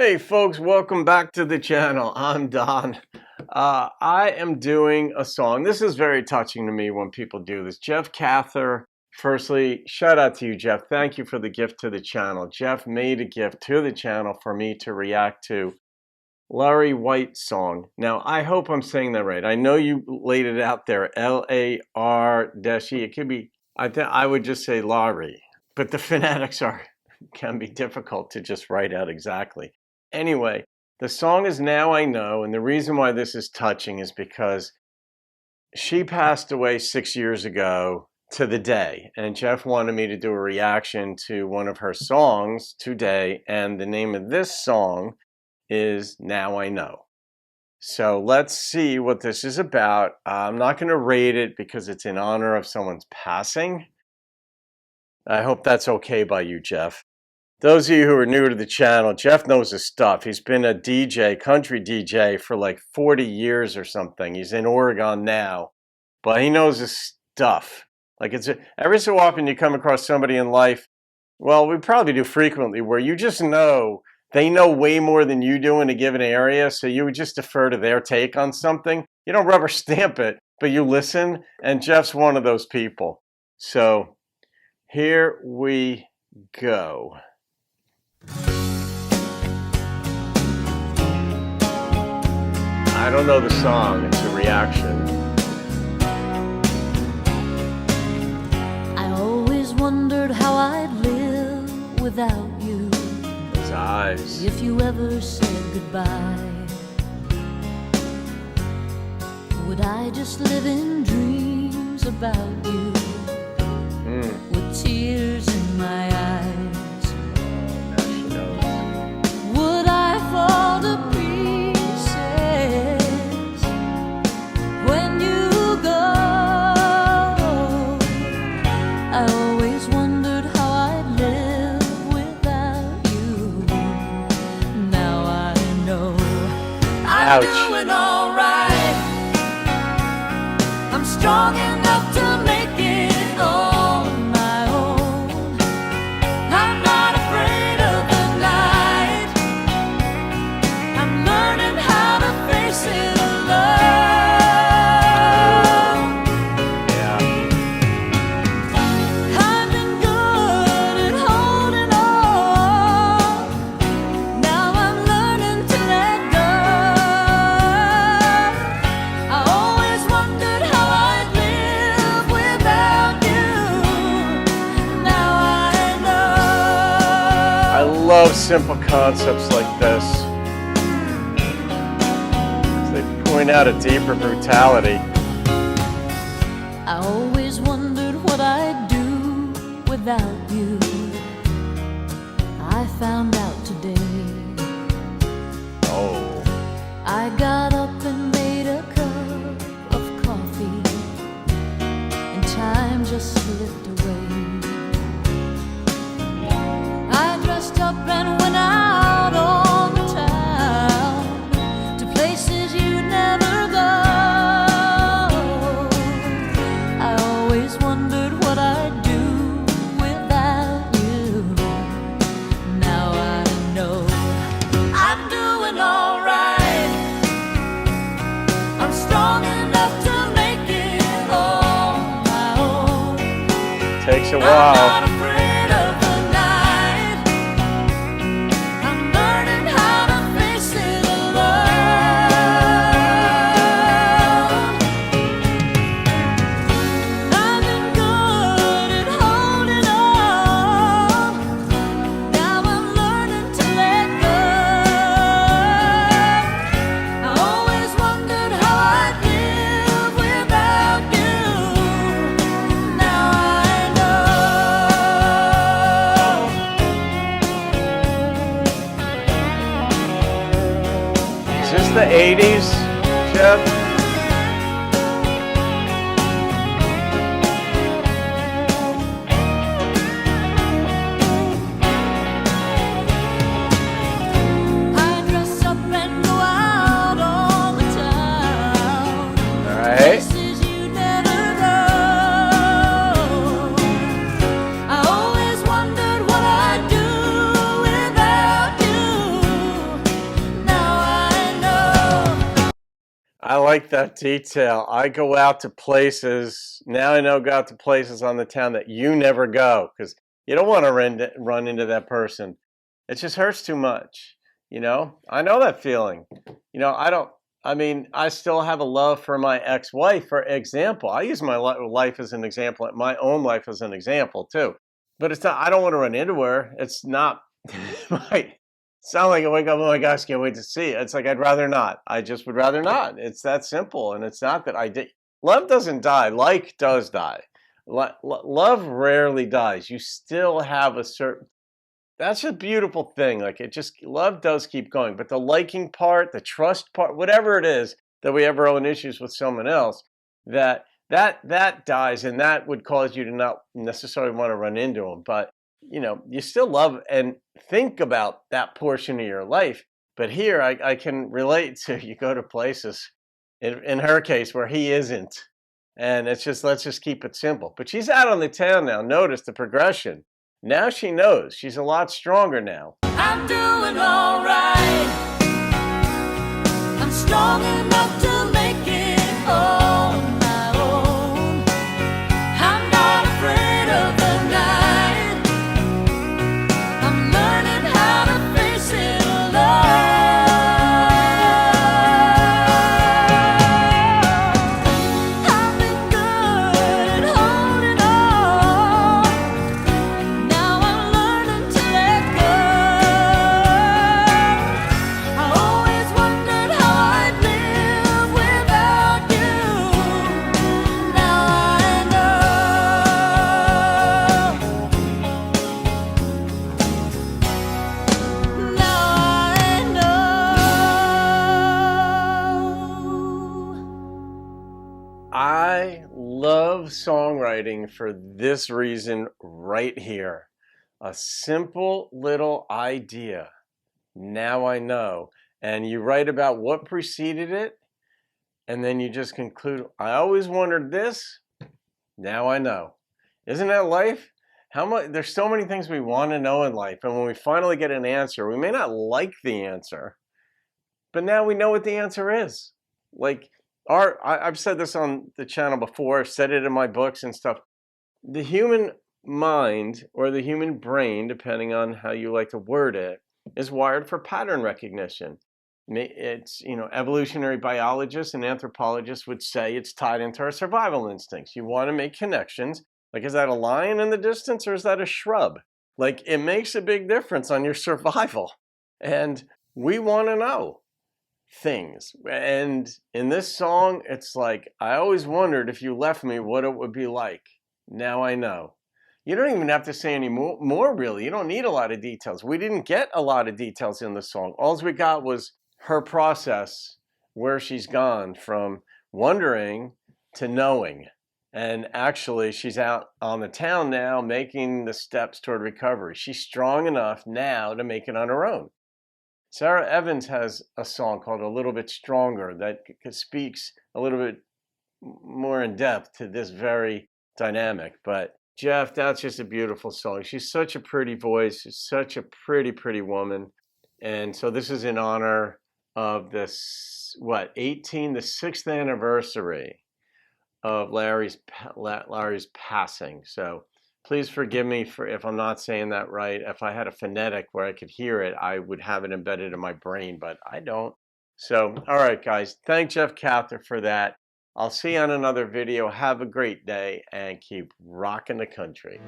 Hey folks, welcome back to the channel. I'm Don. I am doing a song. This is very touching to me when people do this. Jeff Cather, firstly, shout out to you, Jeff. Thank you for the gift to the channel. Jeff made a gift to the channel for me to react to Lari White song. Now, I hope I'm saying that right. I know you laid it out there, L-A-R-E. It could be, I would just say Lari, but the phonetics can be difficult to just write out exactly. Anyway, the song is Now I Know, and the reason why this is touching is because she passed away 6 years ago to the day, and Jeff wanted me to do a reaction to one of her songs today, and the name of this song is Now I Know. So let's see what this is about. I'm not going to rate it because it's in honor of someone's passing. I hope that's okay by you, Jeff. Those of you who are new to the channel, Jeff knows his stuff. He's been a DJ, country DJ for like 40 years or something. He's in Oregon now, but he knows his stuff. Like every so often you come across somebody in life, well, we probably do frequently, where you just know they know way more than you do in a given area, so you would just defer to their take on something. You don't rubber stamp it, but you listen, and Jeff's one of those people. So here we go. I don't know the song, it's a reaction. I always wondered how I'd live without you. His eyes. If you ever said goodbye, would I just live in dreams about you? With tears in my eyes, now she knows. would I fall to Ouch. I'm doing all right. I'm strong enough to make it on my own. I'm not afraid of the night. I'm learning how to face it alone. Yeah. I've been good at holding on. Now I'm learning to let go. I love simple concepts like this. They point out a deeper brutality. I always wondered what I'd do without you. I found out today. Oh. I got up and made a cup of coffee, and time just slipped away. I dressed up and went out on the town to places you'd never go. I always wondered what I'd do without you. Now I know I'm doing all right. I'm strong enough to make it on my own. Takes a I'm while. not afraid of the night. I'm learning how to face it alone. I've been good at holding on. Now I'm learning to let go. I always wondered how I'd live without you. Now I know. Is this the 80s, Jeff? I dress up and go out on the town. All right. Places you never go. I always wondered what I'd do without you. I like that detail. I go out to places, now I know go out to places on the town that you never go because you don't want to run into that person. It just hurts too much. I know that feeling. I don't, I mean, I still have a love for my ex-wife, for example. I use my life as an example, my own life as an example too. But it's not, I don't want to run into her. It's not, my, it's not like I wake up, oh my gosh, can't wait to see it. It's like I'd rather not. I just would rather not. It's that simple. And it's not that I did. Love doesn't die. Like does die. Love rarely dies. You still have a certain. That's a beautiful thing. Like it just love does keep going. But the liking part, the trust part, whatever it is that we have our own issues with someone else, that dies, and that would cause you to not necessarily want to run into them. But you still love and think about that portion of your life. But here I can relate to you go to places, in her case, where he isn't. And it's just, let's just keep it simple. But she's out on the town now. Notice the progression. Now she knows. She's a lot stronger now. I'm doing all right. I'm strong enough to make it all on my own. I'm not afraid of the night. I'm learning how to face it alone. I've been good at holding on. Now I'm learning to let go. I always wondered how I'd live without you. Now I know. Now I know. I love songwriting for this reason right here. A simple little idea. Now I know. And you write about what preceded it, and then you just conclude, I always wondered this. Now I know. Isn't that life? There's so many things we want to know in life, and when we finally get an answer, we may not like the answer, but now we know what the answer is. Like I've said this on the channel before, I've said it in my books and stuff. The human mind, or the human brain, depending on how you like to word it, is wired for pattern recognition. It's, evolutionary biologists and anthropologists would say it's tied into our survival instincts. You want to make connections. Like, is that a lion in the distance or is that a shrub? Like, it makes a big difference on your survival. And we want to know things. And in this song, it's like, I always wondered if you left me what it would be like. Now I know. You don't even have to say any more really. You don't need a lot of details. We didn't get a lot of details in the song. All we got was her process, where she's gone from wondering to knowing. And actually, she's out on the town now making the steps toward recovery. She's strong enough now to make it on her own. Sarah Evans has a song called A Little Bit Stronger that speaks a little bit more in depth to this very dynamic. But Jeff, that's just a beautiful song. She's such a pretty voice. She's such a pretty, pretty woman. And so this is in honor of the 6th anniversary of Lari's passing. So please forgive me if I'm not saying that right. If I had a phonetic where I could hear it, I would have it embedded in my brain, but I don't. So, all right, guys. Thank Jeff Cather for that. I'll see you on another video. Have a great day and keep rocking the country.